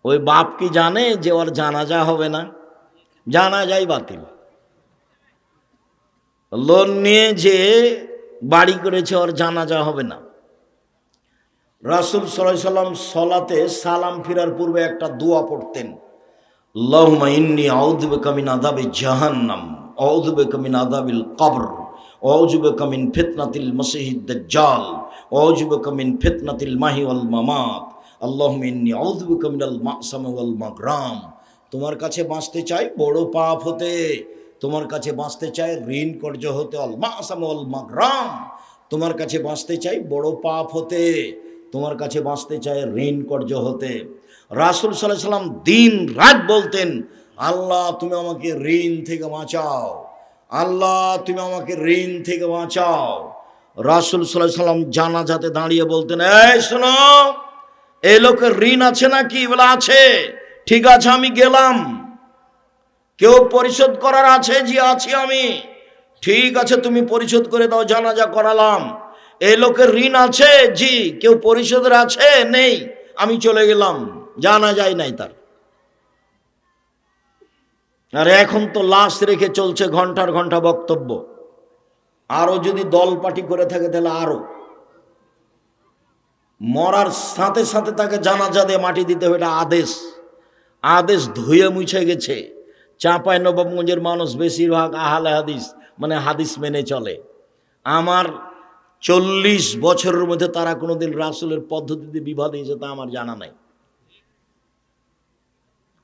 ওই বাপ কি জানে যে ওর জানাজা হবে না? জানাজাই বাতিল। লোন নিয়ে যে বাড়ি করেছে, ওর জানাজা হবে না। রাসূল সাল্লাল্লাহু আলাইহি সাল্লাম সালাতে সালাম ফিরার পূর্বে একটা দোয়া পড়তেন, আল্লাহুম্মা ইন্নী আউযু বিকা মিন আযাবি জাহান্নাম, আউযু বিকা মিন আযাবিল কবর, আউযু বিকা মিন ফিতনাতিল মাসিহিদ দাজ্জাল, আউযু বিকা মিন ফিতনাতিল মাহি ওয়াল মামাত, আল্লাহুম্মা ইন্নী আউযু বিকা মিনাল মা'সামি ওয়াল মাগরাম। তোমার কাছে বাঁচতে চাই বড় পাপ হতে, তোমার কাছে বাঁচতে চাই ঋণ কর্জ হতে, আল মা'সামি ওয়াল মাগরাম। তোমার কাছে বাঁচতে চাই বড় পাপ হতে, তোমার কাছে বাঁচতে চাই ঋণ কর্জ হতে। রাসূল সাল্লাল্লাহু আলাইহি সাল্লাম দিন রাত বলতেন, আল্লাহ তুমি আমাকে ঋণ থেকে বাঁচাও, আল্লাহ তুমি আমাকে ঋণ থেকে বাঁচাও। রাসূল সাল্লাল্লাহু আলাইহি সাল্লাম জানাজাতে দাঁড়িয়ে বলতেন, এই শোনো, এই লোকের ঋণ আছে নাকি? বলে আছে। ঠিক আছে, আমি গেলাম। কেউ পরিশোধ করার আছে? জি আছি আমি। ঠিক আছে, তুমি পরিশোধ করে দাও, জানাজা করালাম। এই লোকের ঋণ আছে? জি। কেউ পরিশোধের আছে? নেই। আমি চলে গেলাম, জানা যায় নাই তার। আর এখন তো লাশ রেখে চলছে ঘন্টার ঘন্টা বক্তব্য। আরো যদি দল পার্টি করে থাকে তাহলে আরো। মরার সাথে সাথে তাকে জানাজা দিয়ে মাটি দিতে হবে, এটা আদেশ। আদেশ ধুয়ে মুছে গেছে। চাঁপাইনবাবগঞ্জের মানুষ বেশিরভাগ আহলে হাদিস, মানে হাদিস মেনে চলে। আমার 40 বছরের মধ্যে তারা কোনোদিন রাসূলের পদ্ধতিতে বিবাদ হয়েছে তা আমার জানা নাই।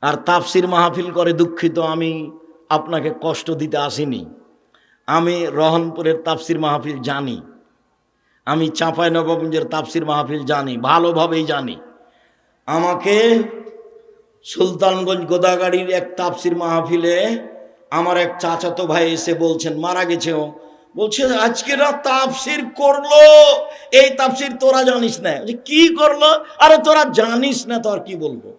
আর তাফসির মাহফিল করে, দুঃখিত, আমি আপনাকে কষ্ট দিতে আসিনি। আমি রহনপুরের তাফসির মাহফিল জানি, আমি চাঁপাইনবাবগঞ্জের তাফসির মাহফিল জানি, ভালোভাবেই জানি। আমাকে সুলতানগঞ্জ গোদাগাড়ির এক তাফসির মাহফিলে আমার এক চাচাতো ভাই এসে বলছেন, মারা গেছে ও, বলছে আজকে রাত তাফসির করলো, এই তাফসির তোরা জানিস না। কি করলো? আরে তোরা জানিস না তো আর কি বলবো?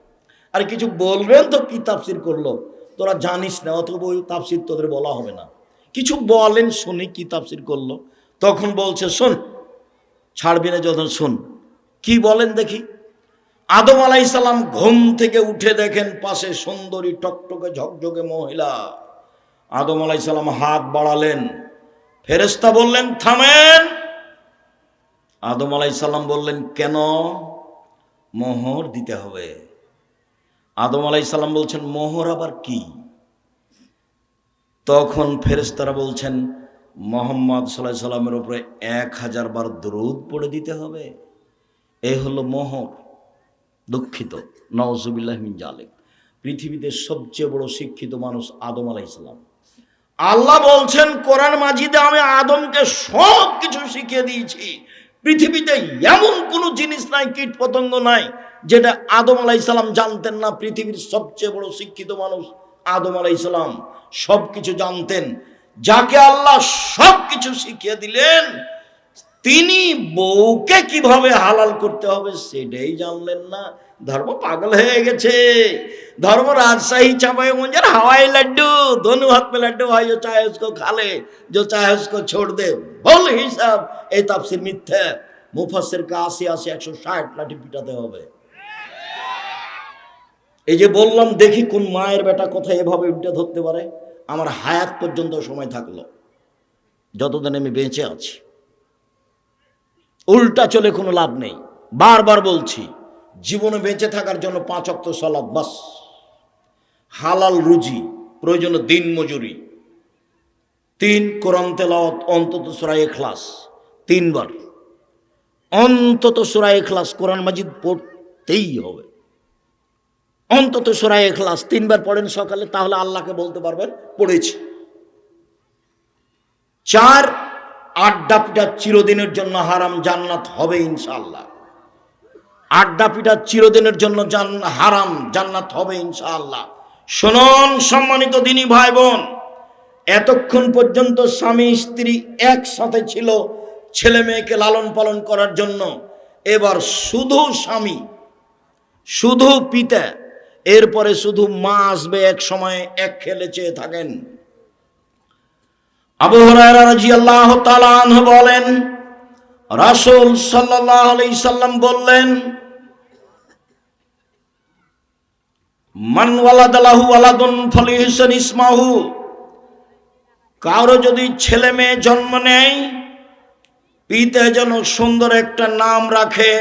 আর কিছু বলবেন তো, কি তাফসির করলো? তোরা জানিস না, অথবা ওই তাফসির তোদের বলা হবে না। কিছু বলেন শুনি, কি তাফসির করলো? তখন বলছে, শোন, ছাড়বি না যখন, শোন কি বলেন দেখি। আদম আলাইহিস সালাম ঘুম থেকে উঠে দেখেন পাশে সুন্দরী টকটকে ঝকঝকে মহিলা। আদম আলাইহিস সালাম হাত বাড়ালেন, ফেরেশতা বললেন থামেন। আদম আলাইহিস সালাম বললেন, কেন? মোহর দিতে হবে। আদম আলাইহিস সালাম বলছেন, মোহর আবার কি? তখন ফেরেশতারা বলছেন, মুহাম্মদ সাল্লাল্লাহু আলাইহি সাল্লামের উপরে 1000 বার দরুদ পড়ে দিতে হবে। এই হলো মোহর। দুঃখিত, নাউজুবিল্লাহি মিন জালিক। পৃথিবীতে সবচেয়ে বড় শিক্ষিত মানুষ আদম আলাইহিস সালাম। আল্লাহ বলছেন কোরআন মাজিদে, আমি আদমকে সব কিছু শিখিয়ে দিয়েছি। পৃথিবীতে এমন কোনো জিনিস নাই, কীট পতঙ্গ নাই, যেটা আদম আলাইহিস সালাম জানতেন না। পৃথিবীর সবচেয়ে বড় শিক্ষিত মানুষ আদম আলাইহিস সালাম, সব কিছু জানতেন। যাকে আল্লাহ সব কিছু শিখিয়ে দিলেন, তিনি বউকে কিভাবে হালাল করতে হবে সেটাই জানলেন না, ধর্ম পাগল হয়ে গেছে। धर्म राजशाही चांपाईगंज हवाई लड्डू दोनों हाथ में लड्डू भाई, जो चाहे उसको खा ले, जो चाहे उसको छोड़ दे। बोल हिसाब ए ताफसीर मिथ्या। मुफास्सिर का 80 160 লাঠি পিটাতে হবে। এই যে বললাম দেখি কোন মায়ের বেটা কোথায় এভাবে উল্টে ধরতে পারে। আমার হায়াত পর্যন্ত সময় থাকলো, যতদিন আমি বেঁচে আছি। উল্টা চলে কোনো লাভ নেই। বারবার বলছি, জীবনে বেঁচে থাকার জন্য 5 ওয়াক্ত সালাত বাস, হালাল রুজি, প্রয়োজনে দিন মজুরি, 3 কোরআন তেলাওয়াত, অন্তত সূরা ইখলাস 3 বার, অন্তত সূরা ইখলাস কোরআন মাজিদ পড়তেই হবে। অন্তত সূরা ইখলাস 3 বার পড়েন সকালে, তাহলে আল্লাহকে বলতে পারবেন পড়েছি। 4 আড্ডা পিটা চিরদিনের জন্য হারাম, জান্নাত হবে ইনশাআল্লাহ। আড্ডা পিটা চিরদিনের জন্য হারাম, জান্নাত হবে ইনশাআল্লাহ। শুনুন সম্মানিত দিনী ভাই বোন, এতক্ষণ পর্যন্ত স্বামী স্ত্রী একসাথে ছিল ছেলে মেয়েকে লালন পালন করার জন্য। এবার শুধু স্বামী, শুধু পিতা, এরপরে শুধু মা আসবে এক সময়, এক খেলে চেয়ে থাকেন। আবু হুরায়রা রাদিয়াল্লাহু তাআলা আনহু বলেন, রাসূল সাল্লাল্লাহু আলাইহি সাল্লাম বললেন, মান ওয়ালাদালাহু ওয়ালাদুন ফালিহসান ইসমাহু, কারো যদি ছেলে মেয়ে জন্ম নেয়, পিতা যেন সুন্দর একটা নাম রাখে।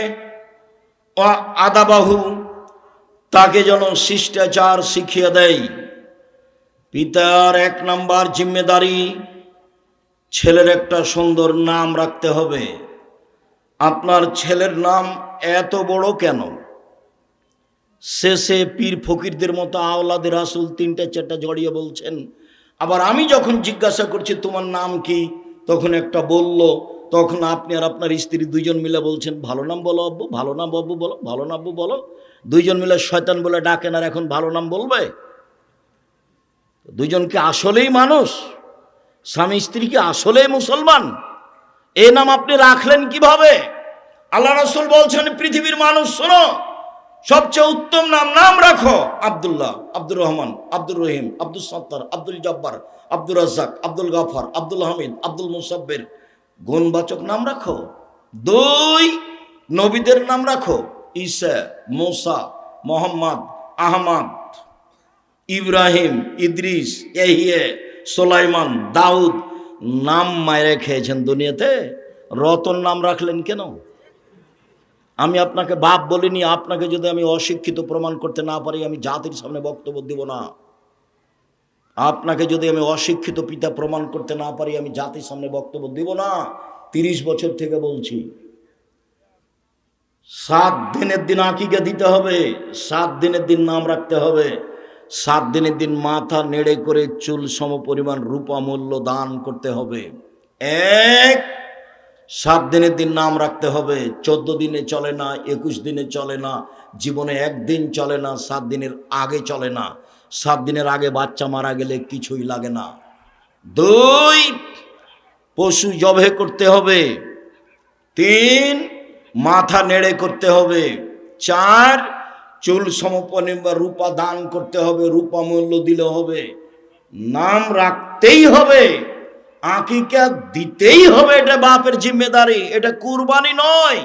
আদাবাহু, তাকে যেন শিষ্টাচার শিখিয়ে দেয়। পিতার 1 নাম্বার জিম্মেদারি, ছেলের একটা সুন্দর নাম রাখতে হবে। আপনার ছেলের নাম এত বড় কেন? শেষে পীর ফকিরদের মতো আওলাদে রাসূল 3টা 4টা জড়িয়ে বলছেন। আবার আমি যখন জিজ্ঞাসা করছি তোমার নাম কি, তখন একটা বলল, তখন আপনি আর আপনার স্ত্রী 2 জন মিলে বলছেন ভালো নাম বলো আব্বু, ভালো নাম আব্বু বলো, ভালো নাম আব্বু বলো। 2 জন মিলে শয়তান বলে ডাকেন, আর এখন ভালো নাম বলবে? 2 জন কি আসলেই মানুষ? স্বামী স্ত্রী কি আসলেই মুসলমান? এই নাম আপনি রাখলেন কিভাবে? আল্লাহ রাসূল বলছেন পৃথিবীর মানুষ শোনো, সবচেয়ে উত্তম নাম রাখো আব্দুল্লাহ, আব্দুর রহমান, আব্দুর রহিম, আব্দুল সত্তার, আব্দুল জব্বার, আব্দুর রাজ্জাক, আব্দুল গাফার, আব্দুল হামিদ, আব্দুল মুসাব্বির। গুণবাচক নাম রাখো। 2 নবীদের নাম রাখো, ঈসা, মুসা, মোহাম্মদ, আহমদ, ইব্রাহিম, ইদ্রিস, ইয়াহিয়া, সুলাইমান, দাউদ। নাম মায়েরা খেয়েছেন দুনিয়াতে, রতন নাম রাখলেন কেন? আমি আপনাকে বাপ বলিনি। আপনাকে যদি আমি অশিক্ষিত প্রমাণ করতে না পারি, আমি জাতির সামনে বক্তব্য দিব না। আপনাকে যদি আমি অশিক্ষিত পিতা প্রমাণ করতে না পারি, আমি জাতির সামনে বক্তব্য দিব না। 30 বছর থেকে বলছি। 7 দিনের দিন আকিকা দিতে হবে, 7 দিনের দিন নাম রাখতে হবে। 7 দিনের দিন মাথা নেড়ে করে চুল সম পরিমাণ রূপা মূল্য দান করতে হবে। 7 দিনের দিন নাম রাখতে হবে। 14 দিনে চলে না, 21 দিনে চলে না, জীবনে 1 দিন চলে না, 7 দিনের আগে চলে না। 7 দিনের আগে বাচ্চা মারা গেলে কিছুই লাগে না। 2 পশু জবে করতে হবে। 3 মাথা নেড়ে করতে হবে। 4 চুল সমপরিমাণ রূপা দান করতে হবে, রূপা মূল্য দিলে হবে। নাম রাখতেই হবে, আকিকা দিতেই হবে। এটা বাপের জিম্মেদারি, এটা কুরবানি নয়।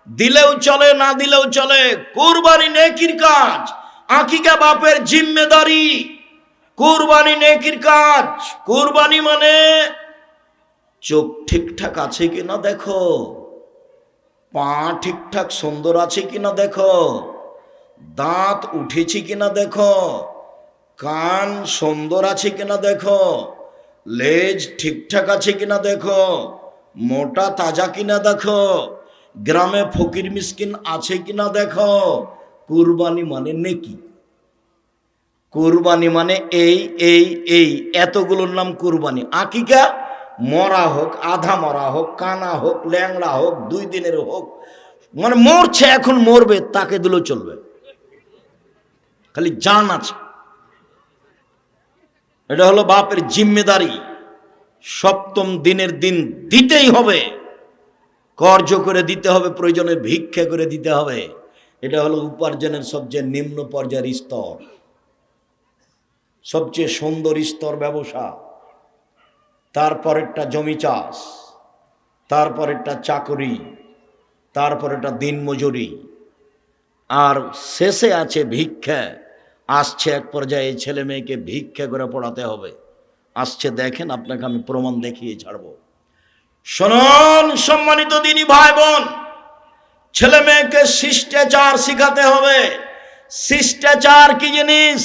দিলেও চলে, না দিলেও চলে, কুরবানি নেকির কাজ। আকিকা বাপের জিম্মেদারি, কুরবানি নেকির কাজ। কুরবানি মানে চোখ ঠিকঠাক আছে কিনা দেখো, পা ঠিকঠাক সুন্দর আছে কিনা দেখো, দাঁত উঠেছে কিনা দেখো, কান সুন্দর আছে কিনা দেখো, লেজ ঠিকঠাক আছে কিনা দেখো, মোটা তাজা কিনা দেখো, গ্রামে ফকির মিসকিন আছে কিনা দেখো। কুরবানি মানে নেকি। কুরবানি মানে এই এতগুলোর নাম কুরবানি। আকিকা মরা হোক, আধা মরা হোক, কানা হোক, ল্যাংড়া হোক, 2 দিনের হোক, মানে মরছে এখন মরবে, তাকে দিলেও চলবে, খালি জান আছে। এটা হলো বাপের জিম্মেদারি। 7ম দিনের দিন দিতেই হবে, কর্জ করে দিতে হবে, প্রয়োজনে ভিক্ষা করে দিতে হবে। এটা হলো উপার্জনের সবচেয়ে নিম্ন পর্যায়ের স্তর, সবচেয়ে সুন্দর স্তর ব্যবসা। তারপরেরটা জমি চাষ, তারপরেরটা চাকরি, তারপরেরটা দিনমজুরি, আর শেষে আছে ভিক্ষা। আসছে এক পর্যায়ে ছেলে মেয়েকে ভিক্ষা করে পড়াতে হবে। আসছে, দেখেন, আপনাকে আমি প্রমাণ দেখিয়ে ছাড়ব। শুনুন সম্মানিত দিনী ভাই বোন, ছেলে মেয়েকে শিষ্টাচার শিখাতে হবে। শিষ্টাচার কি জিনিস?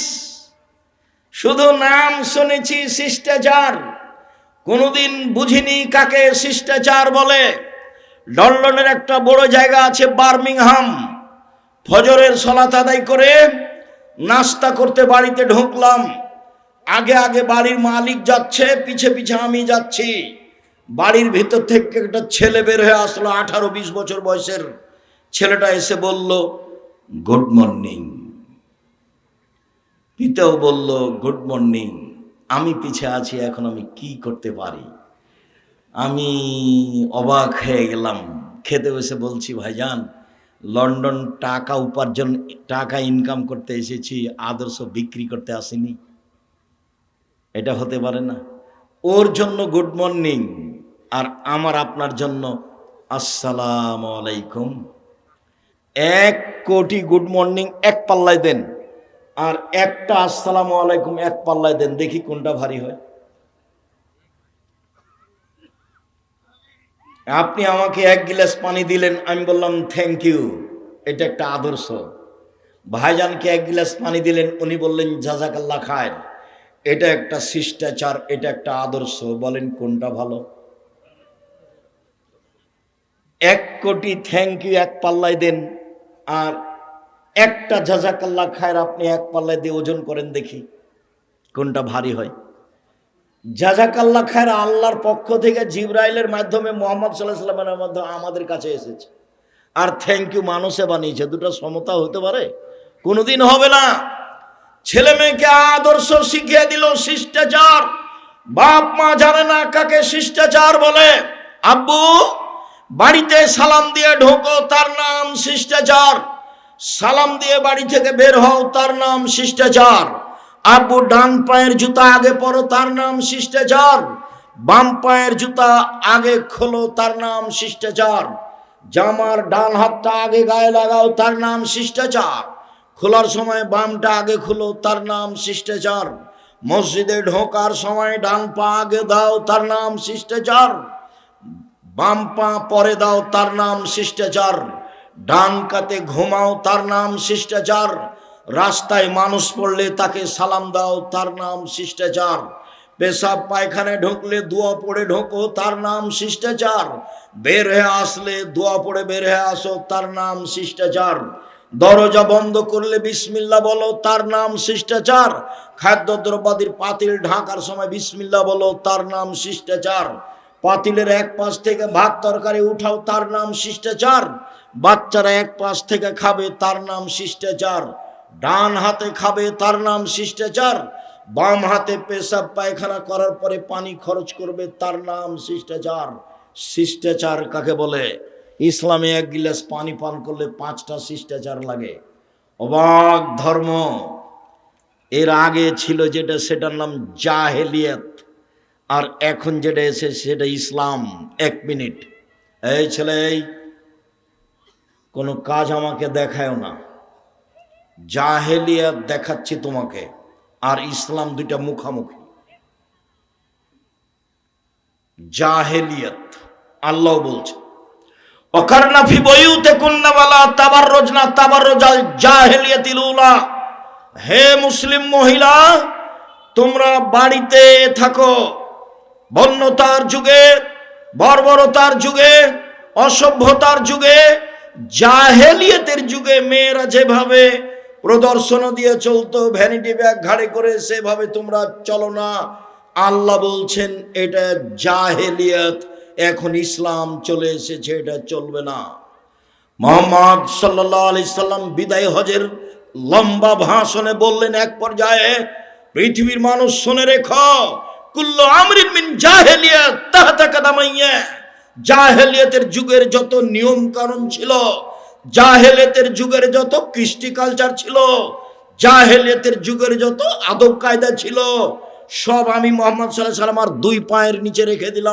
শুধু নাম শুনেছি শিষ্টাচার, কোনোদিন বুঝিনি কাকে শিষ্টাচার বলে। লন্ডনের একটা বড় জায়গা আছে বার্মিংহাম। ফজরের সালাত আদায় করে নাস্তা করতে বাড়িতে ঢুকলাম। আগে আগে বাড়ির মালিক যাচ্ছে, পিছে পিছে আমি যাচ্ছি। বাড়ির ভিতর থেকে একটা ছেলে বের হয়ে আসলো, 18-20 বছর বয়সের ছেলেটা এসে বলল গুড মর্নিং। পিতাও বলল গুড মর্নিং। আমি পিছে আছি, এখন আমি কি করতে পারি? আমি অবাক হয়ে গেলাম। খেতে বসে বলছি, ভাইজান, লন্ডন টাকা উপার্জন, টাকা ইনকাম করতে এসেছি, আদর্শ বিক্রি করতে আসিনি। এটা হতে পারে না। ওর জন্য গুড মর্নিং, আর আমার আপনার জন্য আসসালামু আলাইকুম। 1 কোটি গুড মর্নিং এক পাল্লায় দেন, আর একটা আসসালামু আলাইকুম এক পাল্লায় দেন, দেখি কোনটা ভারী হয়। আপনি আমাকে 1 গ্লাস পানি দিলেন, আমি বললাম থ্যাংক ইউ, এটা একটা আদর্শ। ভাইজানকে 1 গ্লাস পানি দিলেন, উনি বললেন জাযাকাল্লাহ খায়ের, এটা একটা শিষ্টাচার, এটা একটা আদর্শ। বলেন কোনটা ভালো? 1 কোটি থ্যাংক ইউ এক পাল্লায় দেন, আর একটা জাযাকাল্লাহ খায়ের আপনি এক পাল্লায় দিয়ে ওজন করেন, দেখি কোনটা ভারী হয়। জাযাকাল্লাহ খায়ের আল্লাহর পক্ষ থেকে জিবরাইলের মাধ্যমে মুহাম্মদ সাল্লাল্লাহু আলাইহি ওয়াসাল্লামের মাধ্যমে আমাদের কাছে এসেছে, আর থ্যাংক ইউ মানুষে বানিয়েছে। দুটো সমতা হতে পারে? কোনোদিন হবে না। ছেলে মেয়েকে আদর্শ শিখিয়ে দিল, শিষ্টাচার। বাপ মা জানে না কাকে শিষ্টাচার বলে। আব্বু, বাড়িতে সালাম দিয়ে ঢোকো, তার নাম শিষ্টাচার। সালাম দিয়ে বাড়ি থেকে বের হও, তার নাম শিষ্টাচার। আব্বু, ডান পায়ের জুতা আগে পরো, তার নাম শিষ্টাচার। বাম পায়ের জুতা আগে খোলো, তার নাম শিষ্টাচার। জামার ডান হাতটা আগে গায়ে লাগাও, তার নাম শিষ্টাচার। খোলার সময় বামটা আগে খুলো, তার নাম শিষ্টাচার। মসজিদে ঢোকার সময় ডান পা আগে দাও, তার নাম শিষ্টাচার। বাম পা পরে দাও, তার নাম শিষ্টাচার। ডান কাতে ঘুমাও, তার নাম শিষ্টাচার। রাস্তায় মানুষ পড়লে তাকে সালাম দাও, তার নাম শিষ্টাচার। পেশাব পায়খানায় ঢুকলে দোয়া পড়ে ঢোকো, তার নাম শিষ্টাচার। বের হয়ে আসলে দোয়া পড়ে বের হয়ে আসো, তার নাম শিষ্টাচার। দরজা বন্ধ করলে বিসমিল্লাহ বলো, তার নাম শিষ্টাচার। খাদ্য দ্রব্যাদির পাতিল ঢাকার সময় বিসমিল্লাহ বলো, তার নাম শিষ্টাচার। পাতিলের এক পাশ থেকে ভাত তরকারি উঠাও, তার নাম শিষ্টাচার। বাচ্চারা এক পাশ থেকে খাবে, তার নাম শিষ্টাচার। ডান হাতে খাবে, তার নাম শিষ্টাচার। বাম হাতে পেশাব পায়খানা করার পরে পানি খরচ করবে, তার নাম শিষ্টাচার। শিষ্টাচার কাকে বলে? ইসলামে 1 গিলাস পানি পান করলে 5টা শিষ্টাচার লাগে। অবাক ধর্ম। এর আগে ছিল যেটা, সেটার নাম জাহেলিয়াত, আর এখন যেটা এসে সেটা ইসলাম। 1 মিনিট, এই ছেলে, কোনো কাজ আমাকে দেখায়ও না। জাহেলিয়াত দেখাচ্ছি তোমাকে, আর ইসলাম দুইটা মুখামুখি। জাহেলিয়াত আল্লাহ বলছে ওয়াকারনা ফি বুয়ুতিকুন্না ওয়ালা তাবাররুজনা তাবাররুজাল জাহেলিয়াতিল উলা। হে মুসলিম মহিলা, তোমরা বাড়িতে থাকো। বন্যতার যুগে, বর্বরতার যুগে, অসভ্যতার যুগে, জাহেলিয়াতের যুগে মেয়েরা যেভাবে প্রদর্শন দিয়ে চলতো, ভ্যানিটি ব্যাগ ঘাড়ে করে, সেভাবে তোমরা চলো না। আল্লাহ বলছেন এটা জাহেলিয়াত। এখন ইসলাম চলে এসেছে, এটা চলবে না। মুহাম্মদ সাল্লাল্লাহু আলাইহি সাল্লাম বিদায় হজের লম্বা ভাষণে বললেন এক পর্যায়ে, পৃথিবীর মানুষ শুনে রেখো, কুল্লু আমরিন মিন জাহেলিয়াত তাহতা কাদামাইয়া। জাহেলিয়াতের যুগের যত নিয়ম কানুন ছিল, জাহেলিয়াতের যুগের যত কৃষ্টি কালচার ছিল, জাহেলিয়াতের যুগের যত আদব কায়দা ছিল, সব আমি মুহাম্মদ সাল্লাল্লাহু আলাইহি ওয়াসাল্লাম আর দুই পায়ের নিচে রেখে দিলাম।